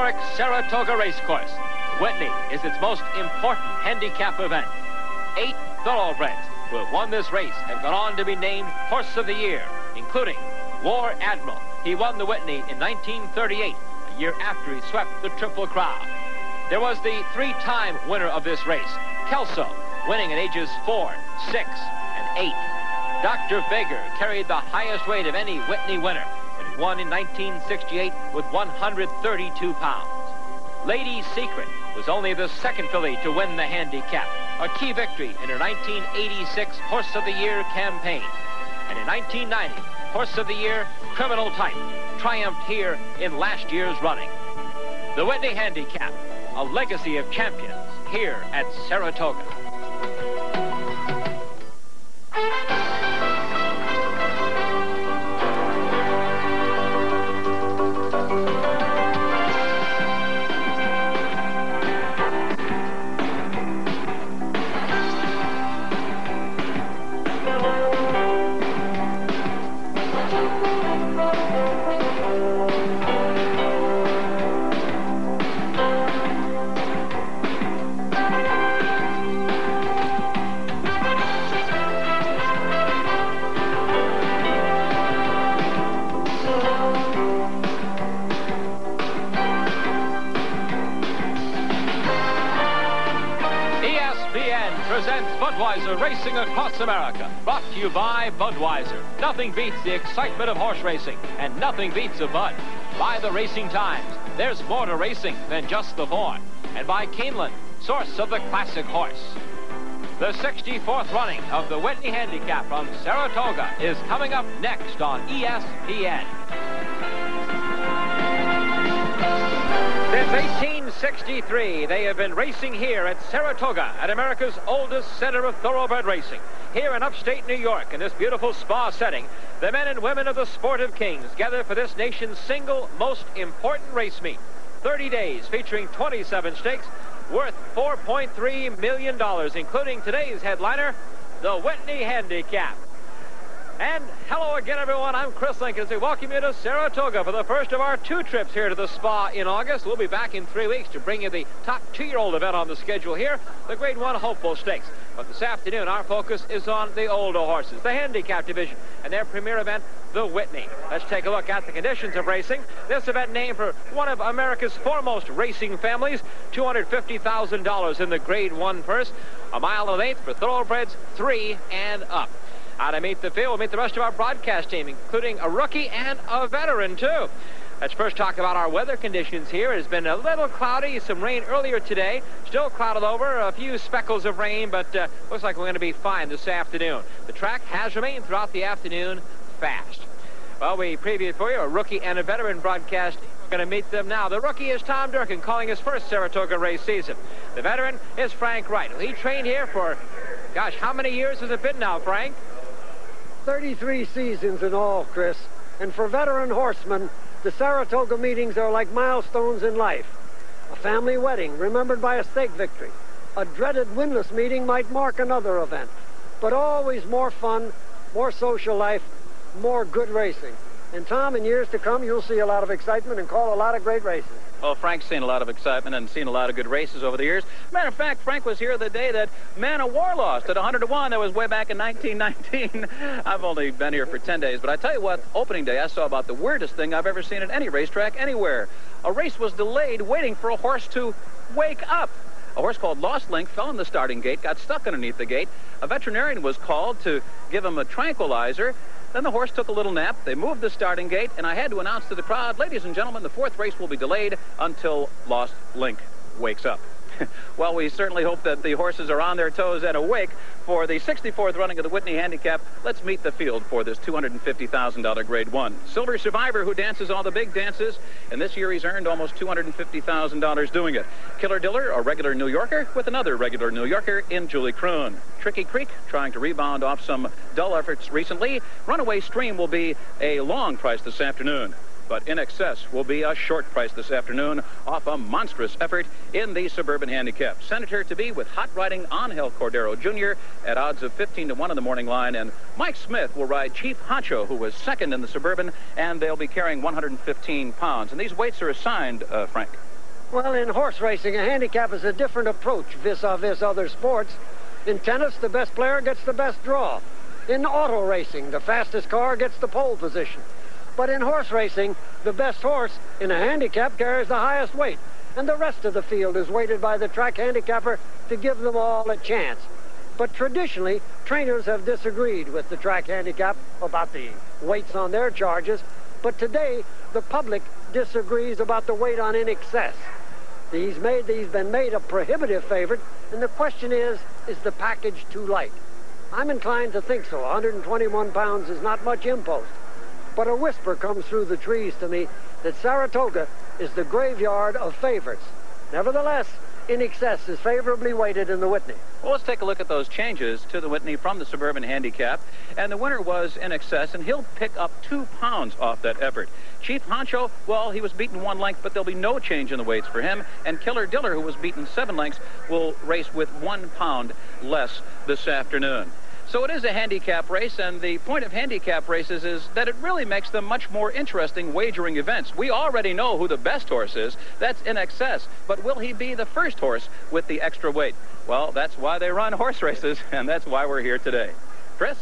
historic Saratoga Race Course. Whitney is its most important handicap event. 8 thoroughbreds who have won this race have gone on to be named Horse of the Year, including War Admiral. He won the Whitney in 1938, a year after he swept the Triple Crown. There was the 3-time winner of this race, Kelso, winning at ages 4, 6, and 8. Dr. Baker carried the highest weight of any Whitney winner when he won in 1968 with 132 pounds. Lady Secret was only the second filly to win the handicap, a key victory in her 1986 Horse of the Year campaign. And in 1990, Horse of the Year, Criminal Type, triumphed here in last year's running. The Whitney Handicap, a legacy of champions here at Saratoga. Presents Budweiser Racing Across America. Brought to you by Budweiser. Nothing beats the excitement of horse racing, and nothing beats a Bud. By the Racing Times, there's more to racing than just the form. And by Keeneland, source of the classic horse. The 64th running of the Whitney Handicap from Saratoga is coming up next on ESPN. Since 1863, they have been racing here at Saratoga, at America's oldest center of thoroughbred racing. Here in upstate New York, in this beautiful spa setting, the men and women of the Sport of Kings gather for this nation's single most important race meet. 30 days featuring 27 stakes worth $4.3 million, including today's headliner, the Whitney Handicap. And hello again, everyone. I'm Chris Lincoln as we welcome you to Saratoga for the first of our 2 trips here to the spa in August. We'll be back in 3 weeks to bring you the top 2-year-old event on the schedule here, the Grade 1 Hopeful Stakes. But this afternoon, our focus is on the older horses, the handicap division, and their premier event, the Whitney. Let's take a look at the conditions of racing. This event named for one of America's foremost racing families, $250,000 in the Grade 1 purse, a mile and an eighth for thoroughbreds 3 and up. How to meet the field, we'll meet the rest of our broadcast team, including a rookie and a veteran, too. Let's first talk about our weather conditions here. It has been a little cloudy, some rain earlier today. Still clouded over, a few speckles of rain, but looks like we're going to be fine this afternoon. The track has remained throughout the afternoon fast. Well, we previewed for you a rookie and a veteran broadcast. We're going to meet them now. The rookie is Tom Durkin, calling his first Saratoga race season. The veteran is Frank Wright. He trained here for, gosh, how many years has it been now, Frank? 33 seasons in all, Chris. And for veteran horsemen, the Saratoga meetings are like milestones in life. A family wedding remembered by a stake victory. A dreaded winless meeting might mark another event. But always more fun, more social life, more good racing. And Tom, in years to come, you'll see a lot of excitement and call a lot of great races. Well, Frank's seen a lot of excitement and seen a lot of good races over the years. Matter of fact, Frank was here the day that Man of War lost at 100-1. That was way back in 1919. I've only been here for 10 days, but I tell you what, opening day I saw about the weirdest thing I've ever seen at any racetrack anywhere. A race was delayed waiting for a horse to wake up. A horse called Lost Link fell in the starting gate, got stuck underneath the gate. A veterinarian was called to give him a tranquilizer. Then the horse took a little nap. They moved the starting gate, and I had to announce to the crowd, ladies and gentlemen, the 4th race will be delayed until Lost Link wakes up. Well, we certainly hope that the horses are on their toes and awake for the 64th running of the Whitney Handicap. Let's meet the field for this $250,000 Grade 1. Silver Survivor, who dances all the big dances, and this year he's earned almost $250,000 doing it. Killer Diller, a regular New Yorker, with another regular New Yorker in Julie Kroon. Tricky Creek, trying to rebound off some dull efforts recently. Runaway Stream will be a long price this afternoon. But In Excess will be a short price this afternoon off a monstrous effort in the Suburban Handicap. Senator to be with hot riding Angel Cordero Jr. at odds of 15-1 on the morning line. And Mike Smith will ride Chief Honcho, who was second in the Suburban, and they'll be carrying 115 pounds. And these weights are assigned, Frank. Well, in horse racing, a handicap is a different approach vis-a-vis other sports. In tennis, the best player gets the best draw. In auto racing, the fastest car gets the pole position. But in horse racing, the best horse in a handicap carries the highest weight, and the rest of the field is weighted by the track handicapper to give them all a chance. But traditionally, trainers have disagreed with the track handicap about the weights on their charges, but today, the public disagrees about the weight on In Excess. He's been made a prohibitive favorite, and the question is the package too light? I'm inclined to think so. 121 pounds is not much impost. But a whisper comes through the trees to me that Saratoga is the graveyard of favorites. Nevertheless, In Excess is favorably weighted in the Whitney. Well, let's take a look at those changes to the Whitney from the Suburban Handicap. And the winner was In Excess, and he'll pick up 2 pounds off that effort. Chief Honcho, well, he was beaten 1 length, but there'll be no change in the weights for him. And Killer Diller, who was beaten 7 lengths, will race with 1 pound less this afternoon. So it is a handicap race, and the point of handicap races is that it really makes them much more interesting wagering events. We already know who the best horse is. That's In Excess. But will he be the first horse with the extra weight? Well, that's why they run horse races, and that's why we're here today. Chris?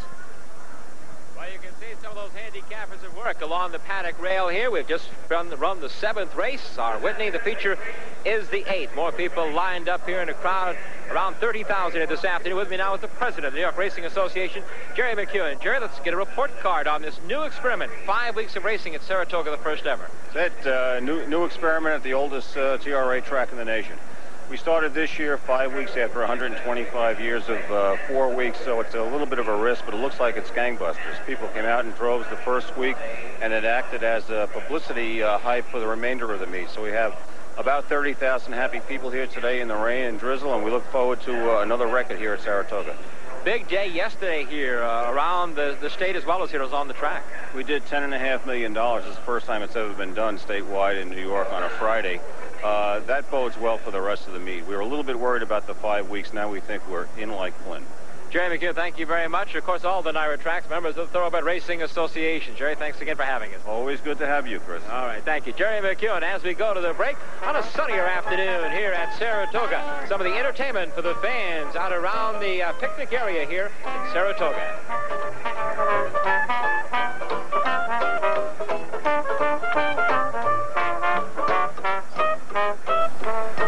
Well, you can see some of those handicappers at work along the paddock rail here. We've just run the 7th race. Our Whitney, the feature, is the 8th. More people lined up here in a crowd. Around 30,000 this afternoon. With me now is the president of the New York Racing Association, Jerry McEwen. Jerry, let's get a report card on this new experiment. 5 weeks of racing at Saratoga, the first ever. That's it. New experiment at the oldest TRA track in the nation. We started this year 5 weeks after 125 years of 4 weeks, so it's a little bit of a risk, but it looks like it's gangbusters. People came out in droves the first week, and it acted as a publicity hype for the remainder of the meet. So we have about 30,000 happy people here today in the rain and drizzle, and we look forward to another record here at Saratoga. Big day yesterday here around the state as well as here on the track. We did $10.5 million. It's the first time it's ever been done statewide in New York on a Friday. That bodes well for the rest of the meet. We were a little bit worried about the 5 weeks. Now we think we're in like Flynn. Jerry McEwen, thank you very much. Of course, all the NYRA tracks, members of the Thoroughbred Racing Association. Jerry, thanks again for having us. Always good to have you, Chris. All right, thank you. Jerry McEwen, as we go to the break on a sunnier afternoon here at Saratoga. Some of the entertainment for the fans out around the picnic area here in Saratoga.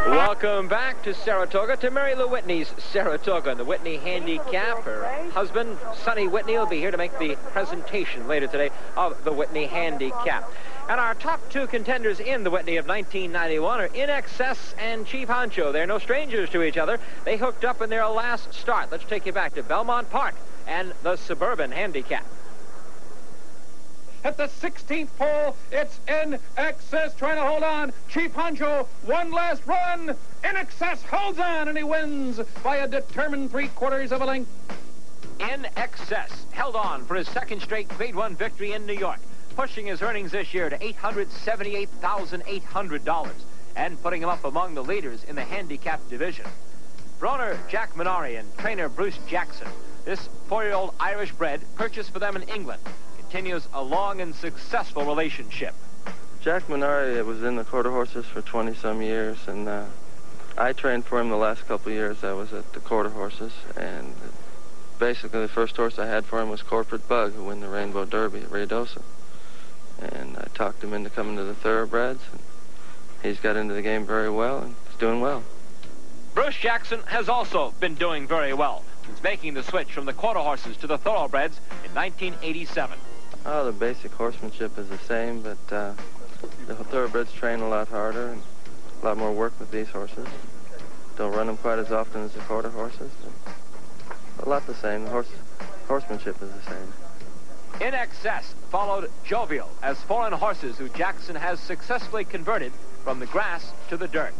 Welcome back to Saratoga, to Mary Lou Whitney's Saratoga, and the Whitney Handicap. Her husband, Sonny Whitney, will be here to make the presentation later today of the Whitney Handicap. And our top 2 contenders in the Whitney of 1991 are In Excess and Chief Honcho. They're no strangers to each other. They hooked up in their last start. Let's take you back to Belmont Park and the Suburban Handicap. At the 16th pole, it's In Excess trying to hold on. Chief Honcho, 1 last run. In Excess holds on, and he wins by a determined 3/4 of a length. In Excess held on for his 2nd straight Grade 1 victory in New York, pushing his earnings this year to $878,800 and putting him up among the leaders in the handicap division. For owner Jack Munari and trainer Bruce Jackson, this 4-year-old Irish bred purchased for them in England continues a long and successful relationship. Jack Munari was in the quarter horses for 20-some years, and I trained for him the last couple of years. I was at the quarter horses, and basically the first horse I had for him was Corporate Bug, who won the Rainbow Derby at Ruidoso. And I talked him into coming to the thoroughbreds, and he's got into the game very well, and he's doing well. Bruce Jackson has also been doing very well since making the switch from the quarter horses to the thoroughbreds in 1987. Oh, the basic horsemanship is the same, but the thoroughbreds train a lot harder and a lot more work with these horses. Don't run them quite as often as the quarter horses. A lot the same. The horsemanship is the same. In Excess followed Jovial as foreign horses who Jackson has successfully converted from the grass to the dirt.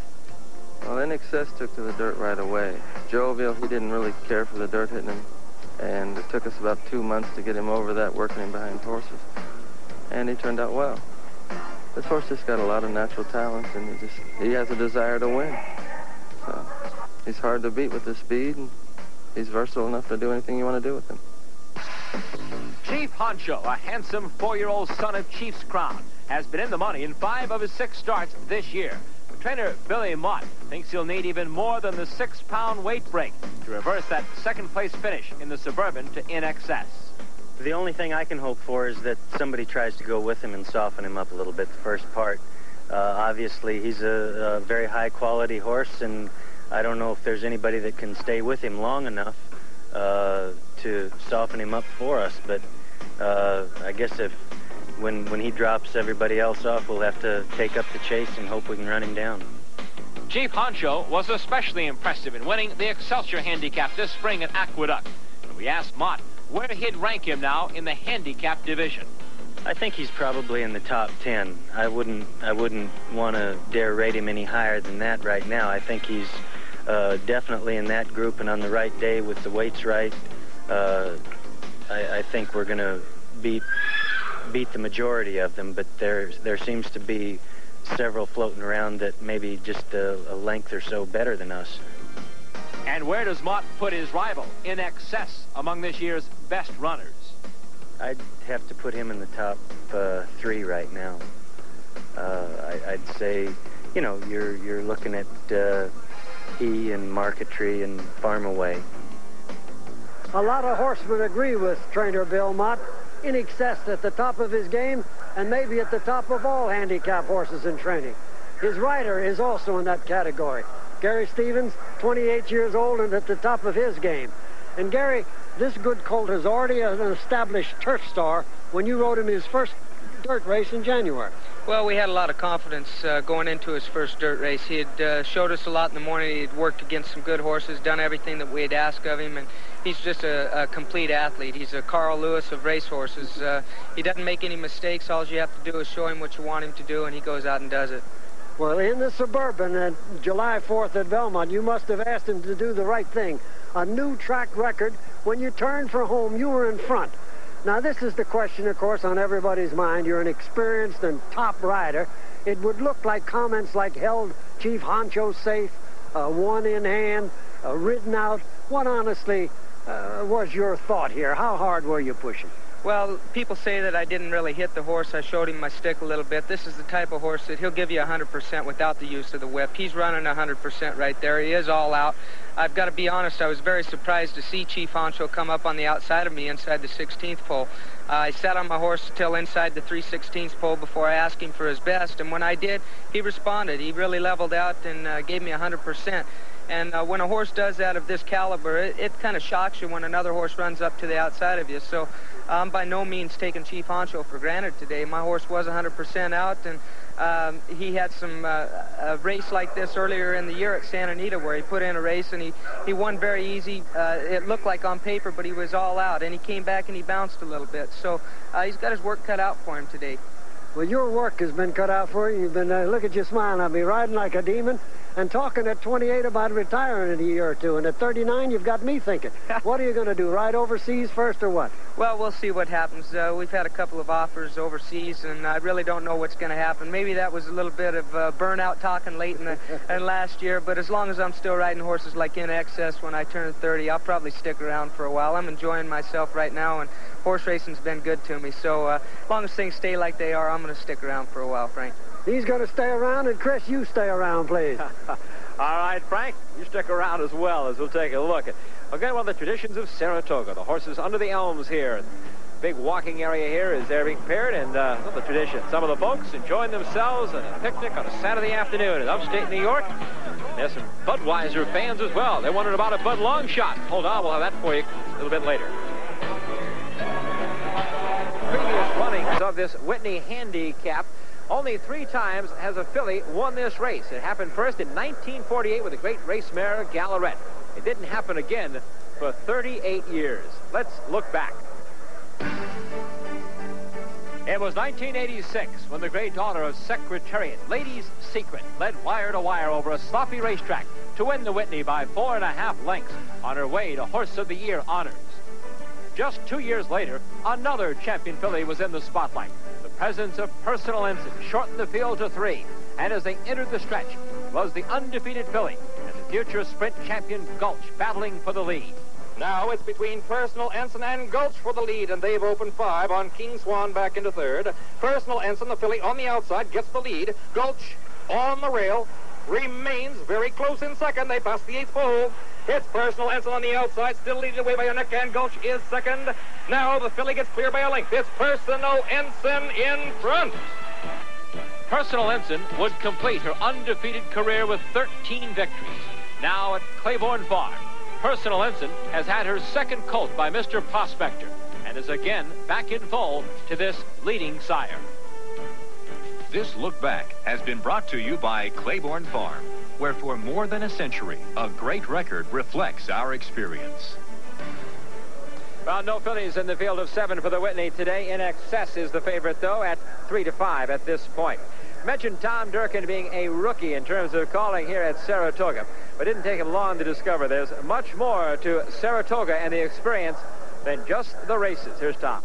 Well, In Excess took to the dirt right away. Jovial, he didn't really care for the dirt hitting him. And it took us about 2 months to get him over that, working him behind horses. And he turned out well. This horse just got a lot of natural talent, and he has a desire to win. So he's hard to beat with his speed, and he's versatile enough to do anything you want to do with him. Chief Honcho, a handsome 4-year-old son of Chief's Crown, has been in the money in 5 of his 6 starts this year. Trainer Billy Mott thinks he'll need even more than the 6-pound weight break to reverse that second-place finish in the Suburban to in excess. The only thing I can hope for is that somebody tries to go with him and soften him up a little bit the first part. Obviously, he's a very high-quality horse, and I don't know if there's anybody that can stay with him long enough to soften him up for us. But I guess when he drops everybody else off, we'll have to take up the chase and hope we can run him down. Chief Honcho was especially impressive in winning the Excelsior Handicap this spring at Aqueduct. And we asked Mott where he'd rank him now in the handicap division. I think he's probably in the top 10. I wouldn't want to dare rate him any higher than that right now. I think he's definitely in that group, and on the right day with the weights right, I think we're going to beat the majority of them, but there seems to be several floating around that maybe just a length or so better than us. And where does Mott put his rival in excess among this year's best runners? I'd have to put him in the top 3 right now. I'd say, you know, you're looking at he and Marquetry and Farm Away. A lot of horsemen agree with trainer Bill Mott. In excess at the top of his game, and maybe at the top of all handicap horses in training. His rider is also in that category. Gary Stevens, 28 years old and at the top of his game. And Gary, this good colt is already an established turf star when you rode him his first dirt race in January. Well, we had a lot of confidence going into his first dirt race. He had showed us a lot in the morning. He had worked against some good horses, done everything that we had asked of him, and he's just a complete athlete. He's a Carl Lewis of racehorses. He doesn't make any mistakes. All you have to do is show him what you want him to do, and he goes out and does it. Well, in the Suburban on July 4th at Belmont, you must have asked him to do the right thing. A new track record. When you turned for home, you were in front. Now, this is the question, of course, on everybody's mind. You're an experienced and top rider. It would look like comments like held Chief Honcho safe, one in hand, ridden out. What honestly was your thought here? How hard were you pushing? Well, people say that I didn't really hit the horse. I showed him my stick a little bit. This is the type of horse that he'll give you 100% without the use of the whip. He's running 100% right there. He is all out. I've got to be honest, I was very surprised to see Chief Honcho come up on the outside of me inside the 16th pole. I sat on my horse till inside the 3/16 pole before I asked him for his best, and when I did, he responded. He really leveled out and gave me 100%. And when a horse does that of this caliber, it kind of shocks you when another horse runs up to the outside of you. So I'm by no means taking Chief Honcho for granted today. My horse was 100% out, and he had some a race like this earlier in the year at Santa Anita where he put in a race and he won very easy. It looked like on paper, but he was all out, and he came back and he bounced a little bit. So he's got his work cut out for him today. Well, your work has been cut out for you. You've been, look at you smiling. I'll be riding like a demon and talking at 28 about retiring in a year or two. And at 39, you've got me thinking. What are you going to do, ride overseas first or what? Well, we'll see what happens. We've had a couple of offers overseas, and I really don't know what's going to happen. Maybe that was a little bit of burnout talking late in last year, but as long as I'm still riding horses like In Excess when I turn 30, I'll probably stick around for a while. I'm enjoying myself right now, and horse racing's been good to me. So as long as things stay like they are, I'm going to stick around for a while, Frank. He's going to stay around, and Chris, you stay around, please. All right, Frank, you stick around as well as we'll take a look at, again, one of the traditions of Saratoga. The horses under the elms here. Big walking area here is they're being paired, and the tradition. Some of the folks enjoying themselves at a picnic on a Saturday afternoon in upstate New York. There's some Budweiser fans as well. They're wondering about a Bud Long shot. Hold on, we'll have that for you a little bit later. Previous runnings of this Whitney Handicap. Only 3 times has a filly won this race. It happened first in 1948 with the great race mare Gallarette. It didn't happen again for 38 years. Let's look back. It was 1986 when the great daughter of Secretariat, Lady's Secret, led wire to wire over a sloppy racetrack to win the Whitney by 4.5 lengths on her way to Horse of the Year honors. Just 2 years later, another champion filly was in the spotlight. The presence of Personal Ensign shortened the field to 3, and as they entered the stretch was the undefeated filly and the future sprint champion Gulch battling for the lead. Now it's between Personal Ensign and Gulch for the lead, and they've opened 5 on King Swan back into 3rd. Personal Ensign, the filly on the outside, gets the lead. Gulch on the rail. Remains very close in second. They pass the 8th pole. It's Personal Ensign on the outside, still leading away by a neck, and Gulch is second. Now the filly gets clear by a length. It's Personal Ensign in front. Personal Ensign would complete her undefeated career with 13 victories. Now at Claiborne Farm, Personal Ensign has had her second colt by Mr. Prospector and is again back in foal to this leading sire. This look back has been brought to you by Claiborne Farm, where for more than a century, a great record reflects our experience. Well, no fillies in the field of 7 for the Whitney today. In Excess is the favorite, though, at 3-5 at this point. Mentioned Tom Durkin being a rookie in terms of calling here at Saratoga, but it didn't take him long to discover there's much more to Saratoga and the experience than just the races. Here's Tom.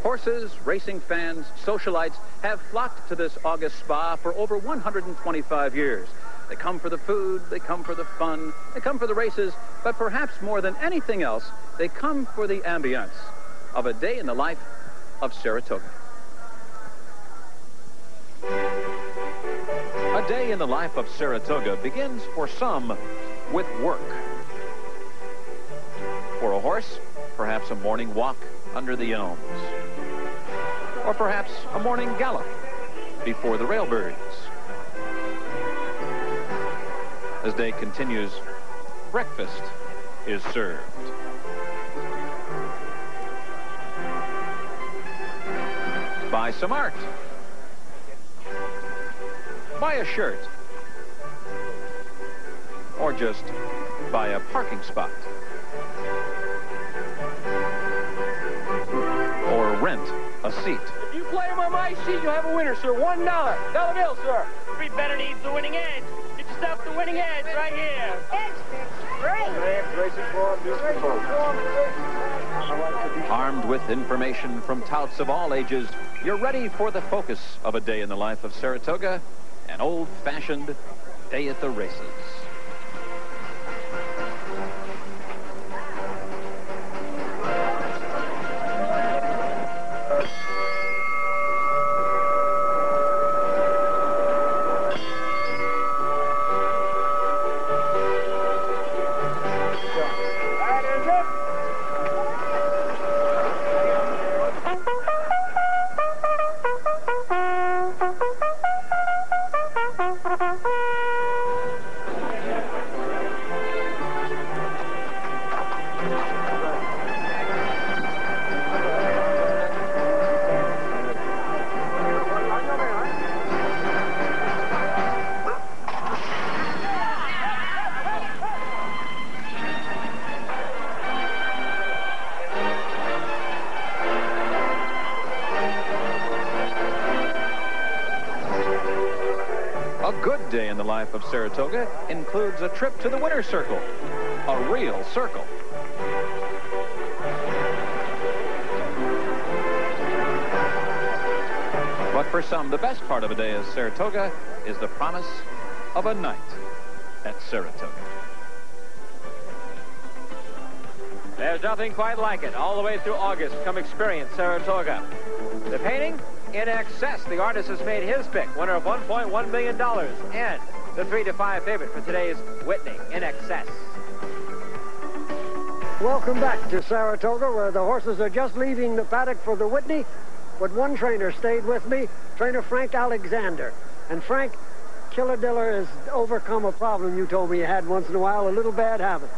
Horses, racing fans, socialites have flocked to this August spa for over 125 years. They come for the food, they come for the fun, they come for the races, but perhaps more than anything else, they come for the ambience of a day in the life of Saratoga. A day in the life of Saratoga begins for some with work. For a horse, perhaps a morning walk under the elms. Or perhaps a morning gallop before the railbirds. As day continues, breakfast is served. Buy some art. Buy a shirt. Or just buy a parking spot. Or rent a seat. If you play him on my seat, you'll have a winner, sir. $1. Dollar bill, sir. Every better needs the winning edge. Get yourself the winning edge right here. Armed with information from touts of all ages, you're ready for the focus of a day in the life of Saratoga, an old-fashioned day at the races. Day in the life of Saratoga includes a trip to the winner's circle, a real circle. But for some, the best part of a day at Saratoga is the promise of a night at Saratoga. There's nothing quite like it. All the way through August, come experience Saratoga. The painting? In Excess. The artist has made his pick, winner of $1.1 million, and the 3-5 favorite for today's Whitney, In Excess. Welcome back to Saratoga, where the horses are just leaving the paddock for the Whitney, but one trainer stayed with me, trainer Frank Alexander. And Frank, Killer Diller has overcome a problem you told me you had once in a while, a little bad habit.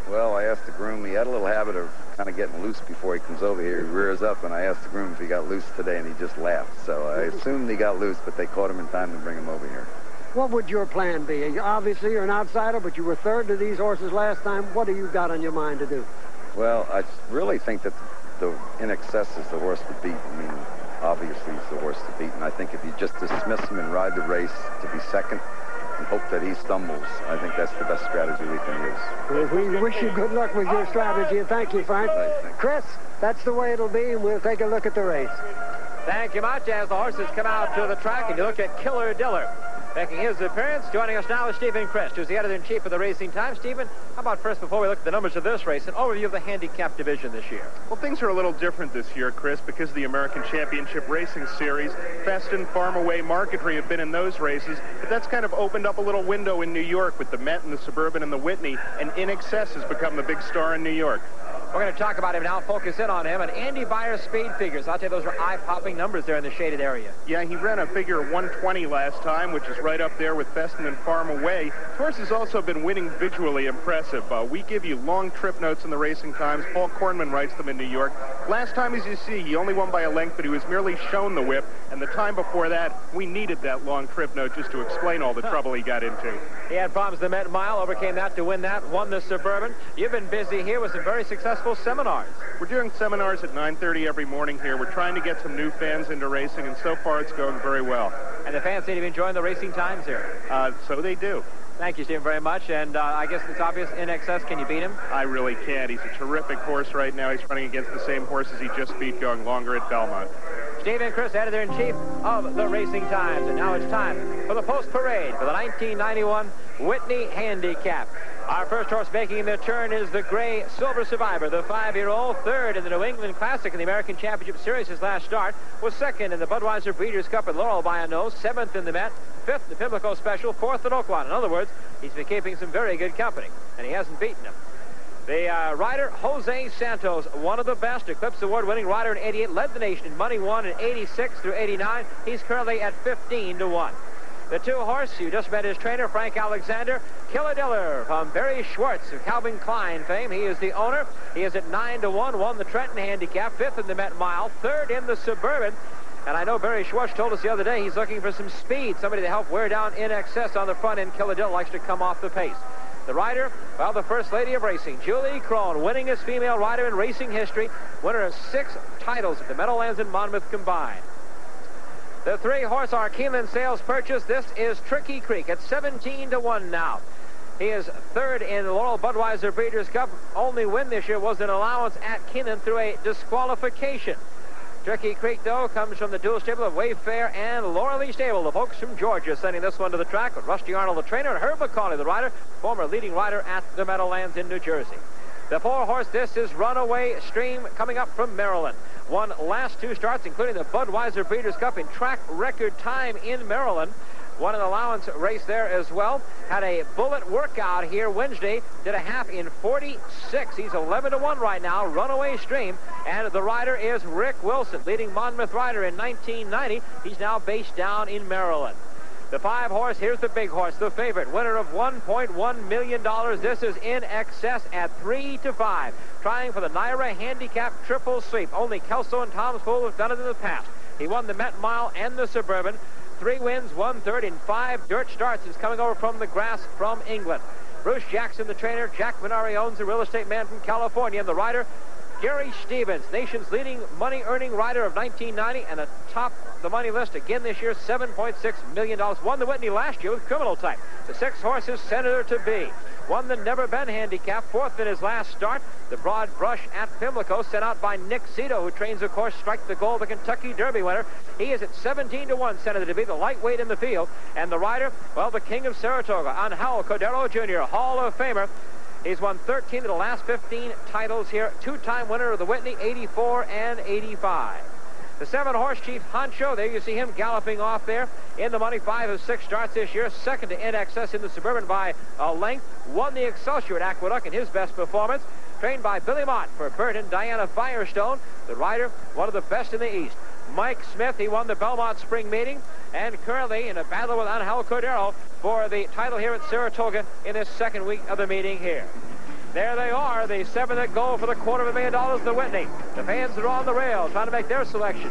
Well, I asked the groom. He had a little habit of kind of getting loose before he comes over here. He rears up, and I asked the groom if he got loose today, and he just laughed. So I assumed he got loose, but they caught him in time to bring him over here. What would your plan be? Obviously, you're an outsider, but you were third to these horses last time. What do you got on your mind to do? Well, I really think that the In Excess is the horse to beat. I mean, obviously, he's the horse to beat. And I think if you just dismiss him and ride the race to be second and hope that he stumbles, I think that's the best strategy we can use. Well, we wish you good luck with your strategy, and thank you, Frank. Chris, that's the way it'll be, and we'll take a look at the race. Thank you much. As the horses come out to the track, and you look at Killer Diller. Making his appearance, joining us now is Stephen Crest, who's the editor-in-chief of the Racing Times. Stephen, how about first, before we look at the numbers of this race, an overview of the handicap division this year? Well, things are a little different this year, Chris, because of the American Championship Racing Series. Feston, Farm Away, Marquetry have been in those races, but that's kind of opened up a little window in New York with the Met and the Suburban and the Whitney, and In Excess has become the big star in New York. We're going to talk about him now, focus in on him, and Andy Byer's speed figures. I'll tell you, those are eye-popping numbers there in the shaded area. Yeah, he ran a figure 120 last time, which is right up there with Feston and Farm Away. His horse has also been winning visually impressive. We give you long trip notes in the Racing Times. Paul Kornman writes them in New York. Last time, as you see, he only won by a length, but he was merely shown the whip. And the time before that, we needed that long trip note just to explain all the trouble he got into. He had problems the Met Mile, overcame that to win that, won the Suburban. You've been busy here with some very successful seminars. We're doing seminars at 9:30 every morning here. We're trying to get some new fans into racing, and so far it's going very well. And the fans seem to be enjoying the Racing Times here. So they do. Thank you, Stephen, very much. And I guess it's obvious, In Excess, can you beat him? I really can't. He's a terrific horse right now. He's running against the same horses he just beat going longer at Belmont. Stephen Crest, editor-in-chief of the Racing Times. And now it's time for the post-parade for the 1991 Whitney Handicap. Our first horse making the turn is the Gray Silver Survivor, the 5-year-old, third in the New England Classic in the American Championship Series. His last start was second in the Budweiser Breeders' Cup at Laurel by a nose, seventh in the Met, fifth in the Pimlico Special, fourth at Oaklawn. In other words, he's been keeping some very good company, and he hasn't beaten him. The rider, Jose Santos, one of the best, Eclipse Award winning rider in 88, led the nation in money won in 86 through 89. He's currently at 15-1. The two-horse, you just met his trainer, Frank Alexander. Killadiller from Barry Schwartz of Calvin Klein fame. He is the owner. He is at 9-1, won the Trenton Handicap, fifth in the Met Mile, third in the Suburban. And I know Barry Schwartz told us the other day he's looking for some speed, somebody to help wear down In Excess on the front end. Killadiller likes to come off the pace. The rider, well, the First Lady of Racing, Julie Crone, winningest female rider in racing history, winner of 6 titles at the Meadowlands and Monmouth combined. The three-horse are Keeneland Sales Purchase. This is Tricky Creek at 17-1 now. He is third in the Laurel Budweiser Breeders' Cup. Only win this year was an allowance at Keeneland through a disqualification. Tricky Creek, though, comes from the dual stable of Wayfair and Lauralee Stable. The folks from Georgia sending this one to the track with Rusty Arnold, the trainer, and Herb McCauley, the rider, former leading rider at the Meadowlands in New Jersey. The four-horse, this is Runaway Stream, coming up from Maryland. Won last 2 starts, including the Budweiser Breeders' Cup in track record time in Maryland. Won an allowance race there as well. Had a bullet workout here Wednesday. Did a half in 46. He's 11-1 right now. Runaway Stream. And the rider is Rick Wilson, leading Monmouth rider in 1990. He's now based down in Maryland. The 5-horse, here's the big horse, the favorite, winner of $1.1 million. This is In Excess at 3-5. Trying for the Naira Handicap Triple Sweep. Only Kelso and Tom's Fool have done it in the past. He won the Met Mile and the Suburban. 3 wins, 1/3 in 5 dirt starts. He's coming over from the grass from England. Bruce Jackson, the trainer. Jack Munari owns a real estate man from California. And the rider, Gary Stevens, nation's leading money-earning rider of 1990 and atop the money list again this year, $7.6 million. Won the Whitney last year with Criminal Type. The 6 horses, Senator to Be. Won the Never Been Handicap, 4th in his last start. The Broad Brush at Pimlico, sent out by Nick Zito, who trains, of course, Strike the Goal, the Kentucky Derby winner. He is at 17-1, Senator to Be, the lightweight in the field. And the rider, well, the King of Saratoga, Angel Cordero Jr., Hall of Famer. He's won 13 of the last 15 titles here. 2-time winner of the Whitney, 84 and 85. The 7-horse Chief Honcho, there you see him galloping off there in the money. 5 of 6 starts this year. Second to In Excess in the Suburban by a length. Won the Excelsior at Aqueduct in his best performance. Trained by Billy Mott for Burton. Diana Firestone, the rider, one of the best in the East. Mike Smith, he won the Belmont Spring Meeting. And currently in a battle with Angel Cordero for the title here at Saratoga in this second week of the meeting here. There they are, the 7 that go for the $250,000, the Whitney. The fans are on the rail trying to make their selection.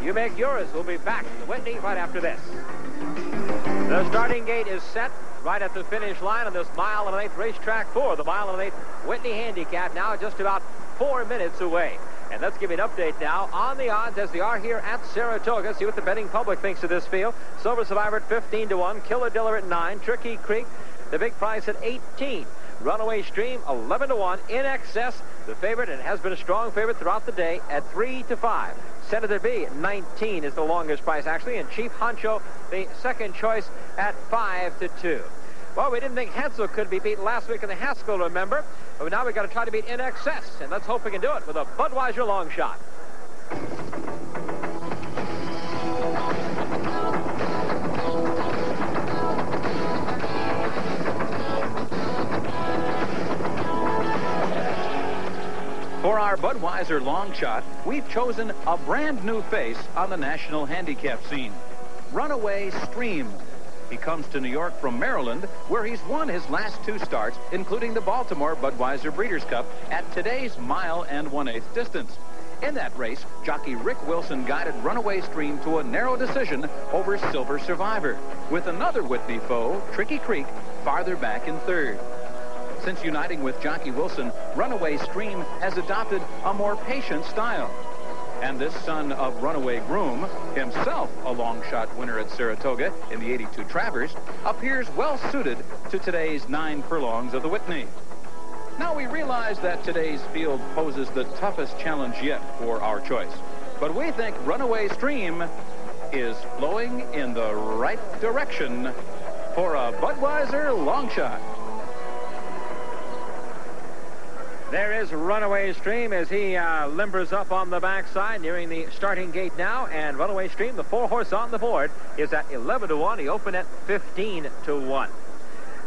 You make yours. We'll be back to the Whitney right after this. The starting gate is set right at the finish line on this 1.125 racetrack for the 1.125 Whitney Handicap, now just about 4 minutes away. And let's give you an update now on the odds as they are here at Saratoga. See what the betting public thinks of this field. Silver Survivor at 15-1, Killadiller at 9, Tricky Creek, the big price at 18. Runaway Stream, 11-1. In Excess, the favorite, and has been a strong favorite throughout the day, at 3-5. Senator B, 19 is the longest price, actually, and Chief Honcho, the second choice at 5-2. Well, we didn't think Hansel could be beaten last week in the Haskell, remember? But now we've got to try to beat In Excess, and let's hope we can do it with a Budweiser long shot. For our Budweiser long shot, we've chosen a brand new face on the national handicap scene. Runaway Stream. He comes to New York from Maryland, where he's won his last 2 starts, including the Baltimore Budweiser Breeders' Cup at today's mile and 1/8 distance. In that race, jockey Rick Wilson guided Runaway Stream to a narrow decision over Silver Survivor, with another Whitney foe, Tricky Creek, farther back in 3rd. Since uniting with jockey Wilson, Runaway Stream has adopted a more patient style. And this son of Runaway Groom, himself a long shot winner at Saratoga in the 82 Travers, appears well suited to today's 9 furlongs of the Whitney. Now we realize that today's field poses the toughest challenge yet for our choice. But we think Runaway Stream is flowing in the right direction for a Budweiser long shot. There is Runaway Stream as he limbers up on the backside, nearing the starting gate now. And Runaway Stream, the 4-horse on the board, is at 11-1. He opened at 15-1.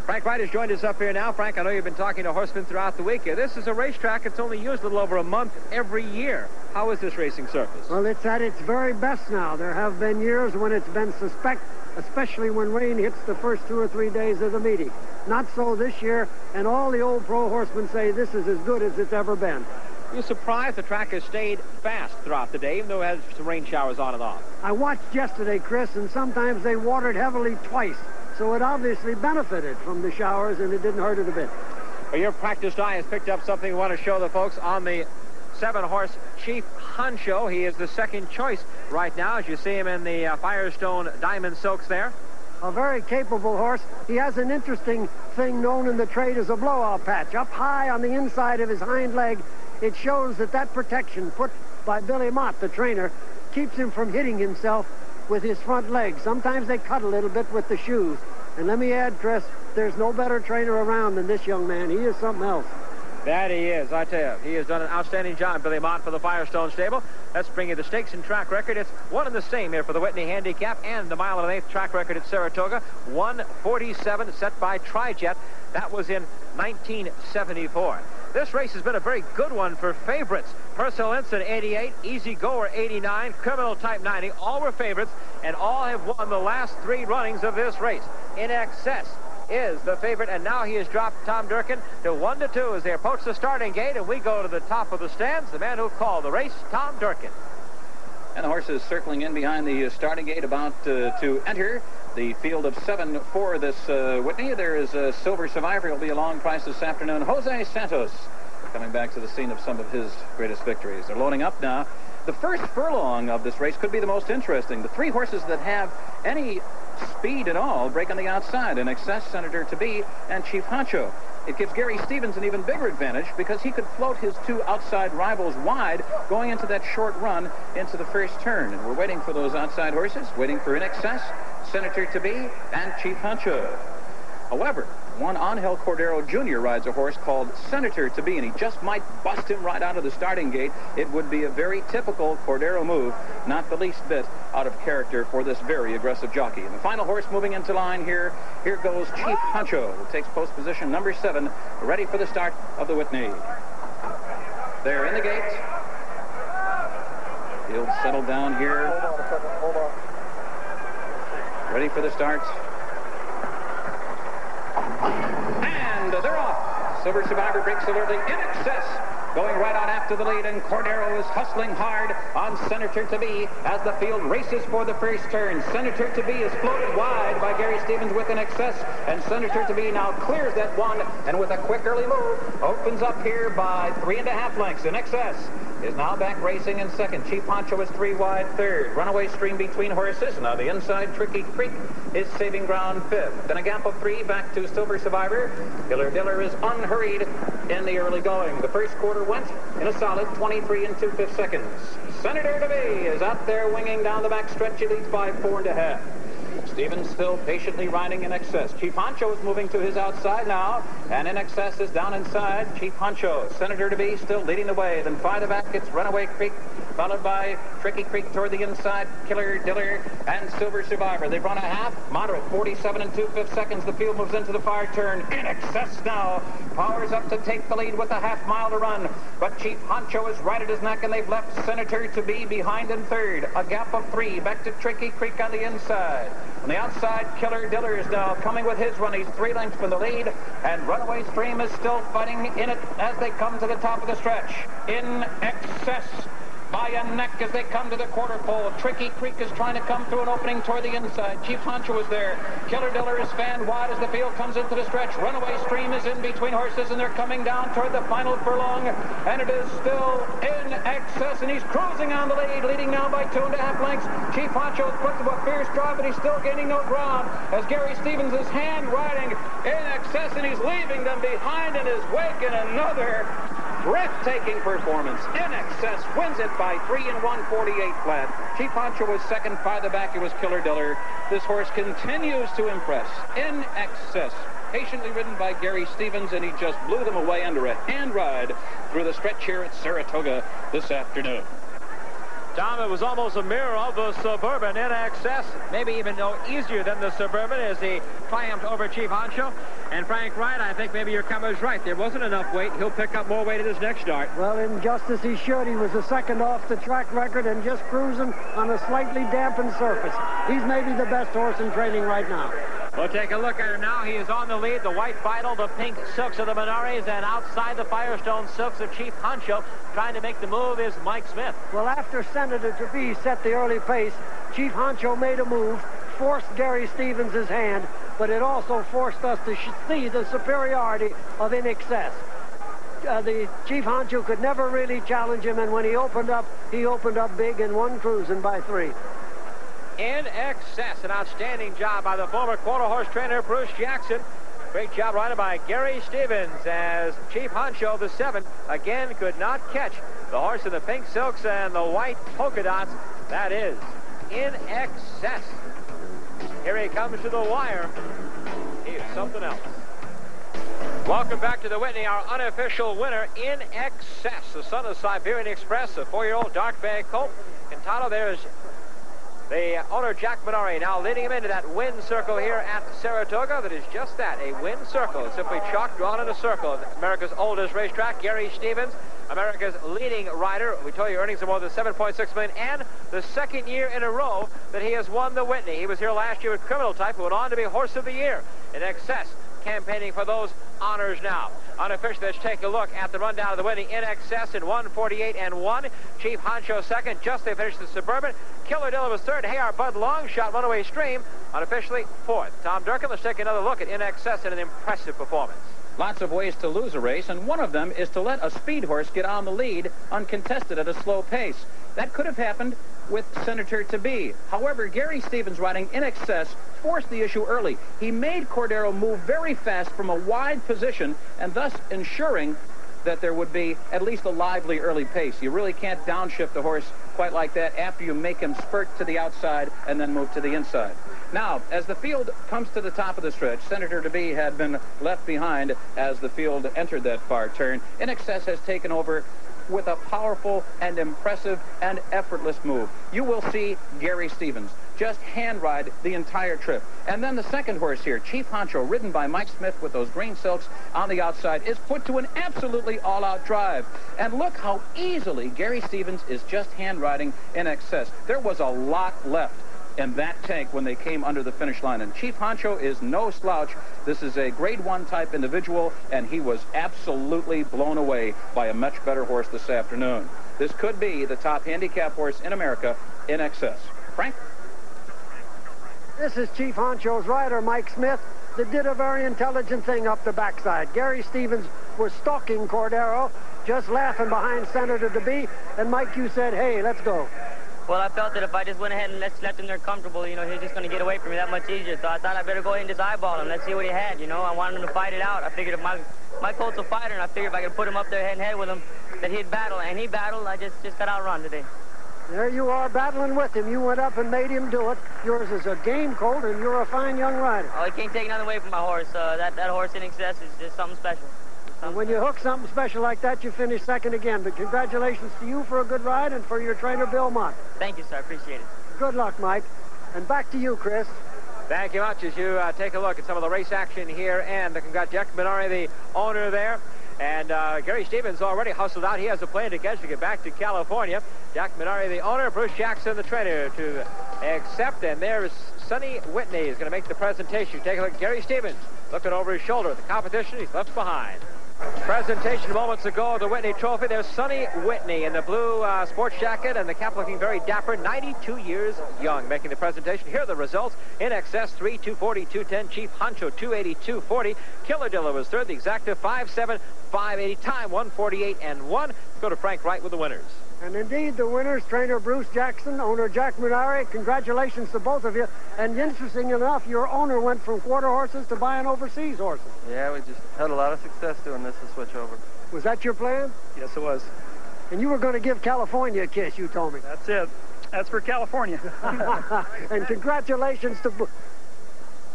Frank Wright has joined us up here now. Frank, I know you've been talking to horsemen throughout the week. This is a racetrack that's only used a little over a month every year. How is this racing surface? Well, it's at its very best now. There have been years when it's been suspect, especially when rain hits the first 2 or 3 days of the meeting. Not so this year, and all the old pro horsemen say this is as good as it's ever been. You're surprised the track has stayed fast throughout the day, even though it has some rain showers on and off. I watched yesterday, Chris, and sometimes they watered heavily twice, so it obviously benefited from the showers, and it didn't hurt it a bit. Well, your practiced eye has picked up something we want to show the folks on the 7-horse Chief Honcho. He is the second choice right now, as you see him in the Firestone Diamond Silks there. A very capable horse. He has an interesting thing known in the trade as a blowout patch. Up high on the inside of his hind leg, it shows that protection put by Billy Mott, the trainer, keeps him from hitting himself with his front legs. Sometimes they cut a little bit with the shoes. And let me add, Chris, there's no better trainer around than this young man. He is something else. That he is, I tell you. He has done an outstanding job, Billy Mott, for the Firestone stable. Let's bring you the stakes and track record. It's one and the same here for the Whitney Handicap and the mile and 1/8 track record at Saratoga. 1:47 set by Tri-Jet. That was in 1974. This race has been a very good one for favorites. Personal Instant 88, Easy Goer 89, Criminal Type 90. All were favorites, and all have won the last 3 runnings of this race. In Excess is the favorite, and now he has dropped Tom Durkin to 1-2 as they approach the starting gate, and we go to the top of the stands. The man who called the race, Tom Durkin. And the horses circling in behind the starting gate, about to enter the field of 7 for this Whitney. There is Silver Survivor. He'll be a long price this afternoon. Jose Santos coming back to the scene of some of his greatest victories. They're loading up now. The first furlong of this race could be the most interesting. The 3 horses that have any speed at all break on the outside. In Excess, Senator To Be, and Chief Honcho. It gives Gary Stevens an even bigger advantage because he could float his 2 outside rivals wide going into that short run into the first turn. And we're waiting for those outside horses, waiting for In Excess, Senator To Be, and Chief Honcho. However, one Angel Cordero Jr. rides a horse called Senator To Be, and he just might bust him right out of the starting gate. It would be a very typical Cordero move, not the least bit out of character for this very aggressive jockey. And the final horse moving into line here goes Chief Honcho, who takes post position number 7, ready for the start of the Whitney. They're in the gate. Field settled down here. Hold on. Ready for the start. And they're off. Silver Survivor breaks alertly. In Excess going right on after the lead, and Cordero is hustling hard on Senator To Be as the field races for the first turn. Senator To Be is floated wide by Gary Stevens with In Excess, and Senator To Be now clears that one, and with a quick early move, opens up here by 3.5 lengths. In Excess is now back racing in second. Chief Honcho is 3 wide third. Runaway Stream between horses. Now the inside Tricky Creek is saving ground fifth. Then a gap of 3 back to Silver Survivor. Diller is unhurried in the early going. The first quarter went in a solid 23 2/5 seconds. Senator to Be is out there winging down the back stretch. He leads by 4.5. Stevens still patiently riding In Excess. Chief Honcho is moving to his outside now, and In Excess is down inside. Chief Honcho, Senator to Be still leading the way. Then farther back, it's Runaway Creek, followed by Tricky Creek toward the inside, Killer Diller, and Silver Survivor. They've run a half, moderate, 47 2/5 seconds. The field moves into the far turn. In Excess now powers up to take the lead with a half mile to run. But Chief Honcho is right at his neck, and they've left Senator to Be behind in third. A gap of 3 back to Tricky Creek on the inside. On the outside, Killer Diller is now coming with his run. He's 3 lengths from the lead, and Runaway Stream is still fighting in it as they come to the top of the stretch. In Excess by a neck as they come to the quarter pole. Tricky Creek is trying to come through an opening toward the inside. Chief Honcho is there. Killer Diller is fanned wide as the field comes into the stretch. Runaway Stream is in between horses, and they're coming down toward the final furlong, and it is still In Excess, and he's cruising on the lead, leading now by 2.5 lengths. Chief Honcho puts up a fierce drive, but he's still gaining no ground as Gary Stevens is hand riding In Excess, and he's leaving them behind in his wake in another breathtaking performance. In Excess wins it by 3 and 1/48 flat. Chief Honcho was second. Farther back, it was Killer Diller. This horse continues to impress. In Excess, patiently ridden by Gary Stevens, and he just blew them away under a hand ride through the stretch here at Saratoga this afternoon. Tom, it was almost a mirror of the Suburban. In Excess, maybe even no easier than the Suburban as he triumphed over Chief Honcho. And Frank Wright, I think maybe your commenter's right. There wasn't enough weight. He'll pick up more weight at his next start. Well, in justice he should. He was a second off the track record and just cruising on a slightly dampened surface. He's maybe the best horse in training right now. We'll take a look at him now. He is on the lead. The white Vital, the pink silks of the Munaris, and outside the Firestone silks of Chief Honcho. Trying to make the move is Mike Smith. Well, after Senator to Be set the early pace, Chief Honcho made a move, forced Gary Stevens' hand, but it also forced us to see the superiority of In Excess. The Chief Honcho could never really challenge him, and when he opened up big and won cruising by 3. In Excess, an outstanding job by the former quarter horse trainer Bruce Jackson. Great job ridden by Gary Stevens as Chief Honcho, the 7, again could not catch the horse in the pink silks and the white polka dots. That is In Excess. Here he comes to the wire. He is something else. Welcome back to the Whitney, our unofficial winner, In Excess, the son of Siberian Express, a 4-year-old dark bay colt. Cantado, there's the owner, Jack Munari, now leading him into that win circle here at Saratoga. That is just that, a win circle. It's simply chalk drawn in a circle. America's oldest racetrack, Gary Stevens, America's leading rider. We told you earnings of more than $7.6 million, and the second year in a row that he has won the Whitney. He was here last year with Criminal Type, who went on to be Horse of the Year. In Excess, campaigning for those honors now. Unofficially, let's take a look at the rundown of the Whitney. In Excess in 1:48 and 1. Chief Honcho second. Just they finished the Suburban. Killer Diller was third. Hey, our Bud Longshot Runaway Stream unofficially fourth. Tom Durkin, let's take another look at In Excess and an impressive performance. Lots of ways to lose a race, and one of them is to let a speed horse get on the lead uncontested at a slow pace. That could have happened with Senator to Be. However, Gary Stevens riding In Excess forced the issue early. He made Cordero move very fast from a wide position, and thus ensuring that there would be at least a lively early pace. You really can't downshift a horse quite like that after you make him spurt to the outside and then move to the inside. Now, as the field comes to the top of the stretch, Senator to Be had been left behind as the field entered that far turn. In Excess has taken over with a powerful and impressive and effortless move. You will see Gary Stevens just hand ride the entire trip. And then the second horse here, Chief Honcho, ridden by Mike Smith with those green silks on the outside, is put to an absolutely all-out drive. And look how easily Gary Stevens is just hand riding In Excess. There was a lot left in that tank when they came under the finish line. And Chief Honcho is no slouch. This is a grade 1 type individual, and he was absolutely blown away by a much better horse this afternoon. This could be the top handicap horse in America, In Excess. Frank? This is Chief Honcho's rider, Mike Smith, that did a very intelligent thing up the backside. Gary Stevens was stalking Cordero, just laughing behind Senator to Be, and Mike, you said, hey, let's go. Well, I felt that if I just went ahead and left him there comfortable, you know, he was just going to get away from me that much easier. So I thought I better go ahead and just eyeball him. Let's see what he had, you know. I wanted him to fight it out. I figured if my colt's a fighter, and I figured if I could put him up there head and head with him, that he'd battle. And he battled. I just got outrun today. There you are battling with him. You went up and made him do it. Yours is a game colt, and you're a fine young rider. Oh, I can't take nothing away from my horse. That horse in excess is just something special. And when you hook something special like that, you finish second again. But congratulations to you for a good ride and for your trainer, Belmont. Thank you, sir. I appreciate it. Good luck, Mike. And back to you, Chris. Thank you much as you take a look at some of the race action here. And congrats Jack Munari, the owner there. And Gary Stevens already hustled out. He has a plane to get back to California. Jack Munari, the owner. Bruce Jackson, the trainer, to accept. And there's Sonny Whitney is going to make the presentation. Take a look at Gary Stevens looking over his shoulder at the competition. He's left behind. Presentation moments ago of the Whitney Trophy. There's Sonny Whitney in the blue sports jacket and the cap looking very dapper, 92 years young, making the presentation. Here are the results. In excess, 3, 240, 210. Chief Honcho, 280, 240. Killer Dilla was third. The exacta, 5'7", 580. Time, 148 and 1. Let's go to Frank Wright with the winners. And indeed, the winners, trainer Bruce Jackson, owner Jack Munari. Congratulations to both of you. And interesting enough, your owner went from quarter horses to buying overseas horses. Yeah, we just had a lot of success doing this to switch over. Was that your plan? Yes, it was. And you were going to give California a kiss, you told me. That's it. That's for California. And congratulations to...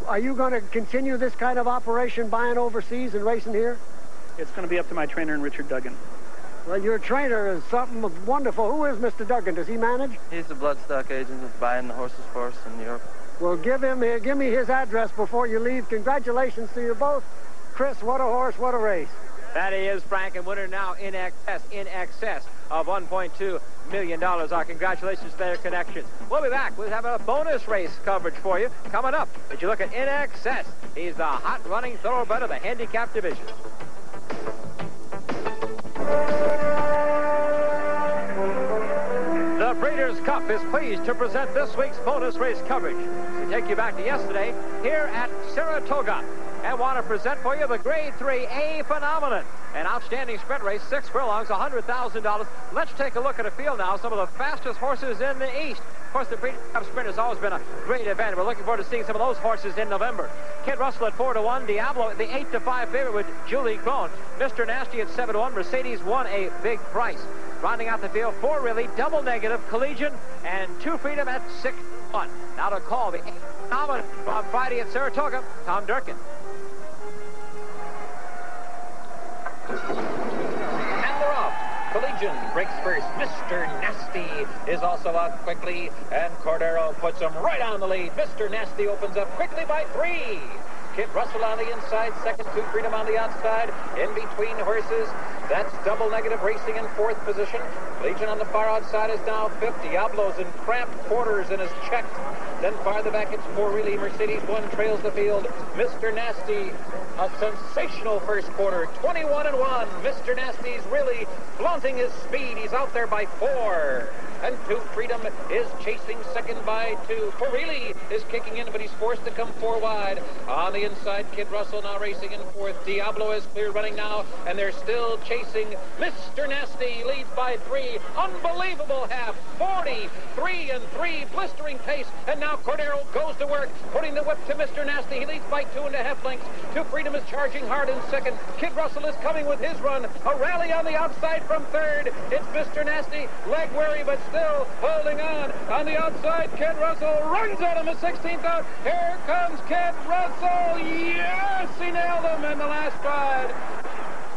Are you going to continue this kind of operation, buying overseas and racing here? It's going to be up to my trainer and Richard Duggan. Well, your trainer is something wonderful. Who is Mr. Duggan? Does he manage? He's the bloodstock agent that's buying the horses for us in New York. Well, give me his address before you leave. Congratulations to you both. Chris, what a horse, what a race. That he is, Frank, and winner now in excess of $1.2 million. Our congratulations to their connections. We'll be back. We'll have a bonus race coverage for you coming up. As you look at In Excess, he's the hot running thoroughbred of the handicap division. The Breeders' Cup is pleased to present this week's bonus race coverage. We take you back to yesterday here at Saratoga and want to present for you the Grade 3A Phenomenon. An outstanding sprint race, 6 furlongs, $100,000. Let's take a look at a field now. Some of the fastest horses in the East. Of course, the Breeders' Cup Sprint has always been a great event. We're looking forward to seeing some of those horses in November. Kid Russell at 4-1. Diablo, the 8-5 favorite with Julie Crone. Mr. Nasty at 7-1. Mercedes won a big price. Rounding out the field, 4 really, double negative, Collegian, and 2 Freedom at 6-1. Now to call the phenomenon on Friday at Saratoga, Tom Durkin. And they're off. Collegian breaks first. Mr. Nasty is also out quickly, and Cordero puts him right on the lead. Mr. Nasty opens up quickly by 3. Kid Russell on the inside, second, 2 Freedom on the outside. In between horses, that's double negative racing in 4th position. Legion on the far outside is now 5th. Diablo's in cramped quarters and is checked. Then farther back, it's 4 really. Mercedes 1 trails the field. Mr. Nasty, a sensational first quarter, 21-1. Mr. Nasty's really flaunting his speed. He's out there by 4. And 2 Freedom is chasing second by 2. Corelli is kicking in, but he's forced to come 4 wide. On the inside, Kid Russell now racing in 4th. Diablo is clear running now, and they're still chasing. Mr. Nasty leads by 3. Unbelievable half. 43-3, blistering pace. And now Cordero goes to work, putting the whip to Mr. Nasty. He leads by 2.5 lengths. 2 Freedom is charging hard in second. Kid Russell is coming with his run. A rally on the outside from 3rd. It's Mr. Nasty, leg weary, but still holding on. On the outside, Kid Russell runs at him, a 16th out. Here comes Kid Russell. Yes, he nailed him in the last ride.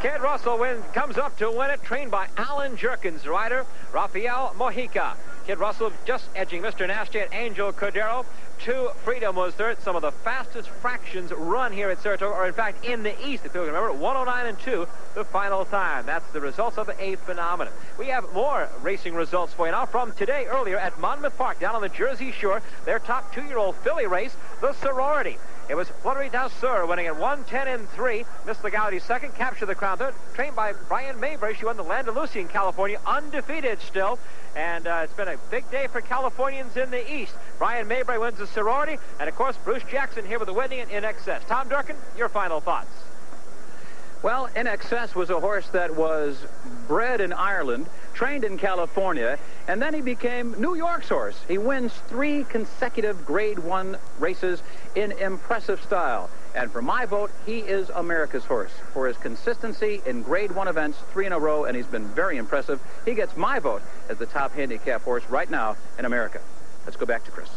Kid Russell comes up to win it, trained by Alan Jerkins, rider Rafael Mojica. Kid Russell just edging Mr. Nasty at Angel Cordero. 2 Freedom was third. Some of the fastest fractions run here at Saratoga, or in fact in the East, if you remember, 109-2, the final time. That's the results of the A Phenomenon. We have more racing results for you now from today earlier at Monmouth Park, down on the Jersey Shore. Their top 2-year-old filly race, the Sorority. It was Fluttery Dasseur winning at 110-3. Miss Legality second, captured the crown third. Trained by Brian Maybury. She won the Landalusi in California, undefeated still. And it's been a big day for Californians in the East. Brian Maybury wins the Sorority. And, of course, Bruce Jackson here with the Whitney in excess. Tom Durkin, your final thoughts. Well, In Excess was a horse that was bred in Ireland, trained in California, and then he became New York's horse. He wins 3 consecutive Grade 1 races in impressive style. And for my vote, he is America's horse for his consistency in Grade 1 events, 3 in a row, and he's been very impressive. He gets my vote as the top handicap horse right now in America. Let's go back to Chris.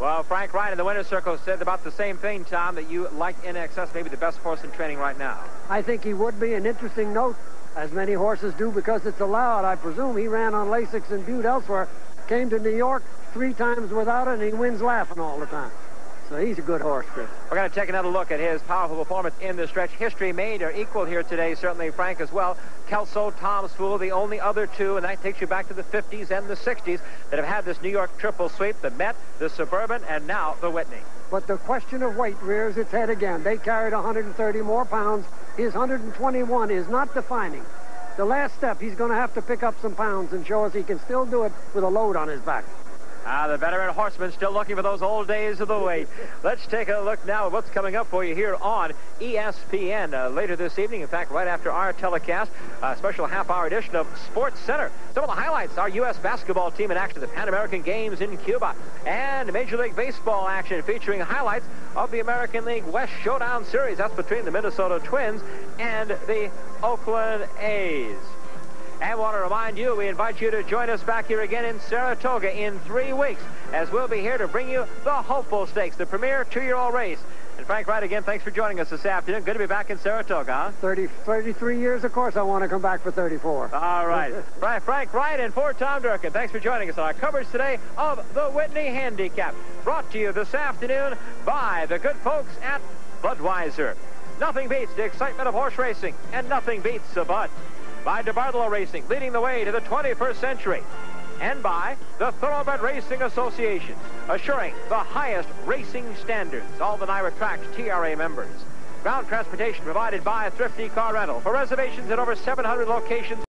Well, Frank Wright in the winner's circle said about the same thing, Tom, that you like In Excess, maybe the best horse in training right now. I think he would be. An interesting note, as many horses do because it's allowed. I presume he ran on Lasix and Butte elsewhere, came to New York 3 times without it, and he wins laughing all the time. So he's a good horse, Chris. We're going to take another look at his powerful performance in the stretch. History made or equaled here today, certainly Frank as well. Kelso, Tom's Fool, the only other 2, and that takes you back to the 50s and the 60s that have had this New York triple sweep, the Met, the Suburban, and now the Whitney. But the question of weight rears its head again. They carried 130 more pounds. His 121 is not defining. The last step, he's going to have to pick up some pounds and show us he can still do it with a load on his back. The veteran horseman still looking for those old days of the weight. Let's take a look now at what's coming up for you here on ESPN later this evening. In fact, right after our telecast, a special half-hour edition of Sports Center. Some of the highlights, our U.S. basketball team in action, the Pan American Games in Cuba, and Major League Baseball action featuring highlights of the American League West Showdown Series. That's between the Minnesota Twins and the Oakland A's. And want to remind you, we invite you to join us back here again in Saratoga in 3 weeks, as we'll be here to bring you the Hopeful Stakes, the premier 2-year-old race. And Frank Wright, again, thanks for joining us this afternoon. Good to be back in Saratoga, huh? 33 years, of course, I want to come back for 34. All right. Frank Wright and for Tom Durkin, thanks for joining us on our coverage today of the Whitney Handicap, brought to you this afternoon by the good folks at Budweiser. Nothing beats the excitement of horse racing, and nothing beats a Bud. By DeBartolo Racing, leading the way to the 21st century. And by the Thoroughbred Racing Association, assuring the highest racing standards. All the NYRA tracks TRA members. Ground transportation provided by Thrifty Car Rental. For reservations at over 700 locations.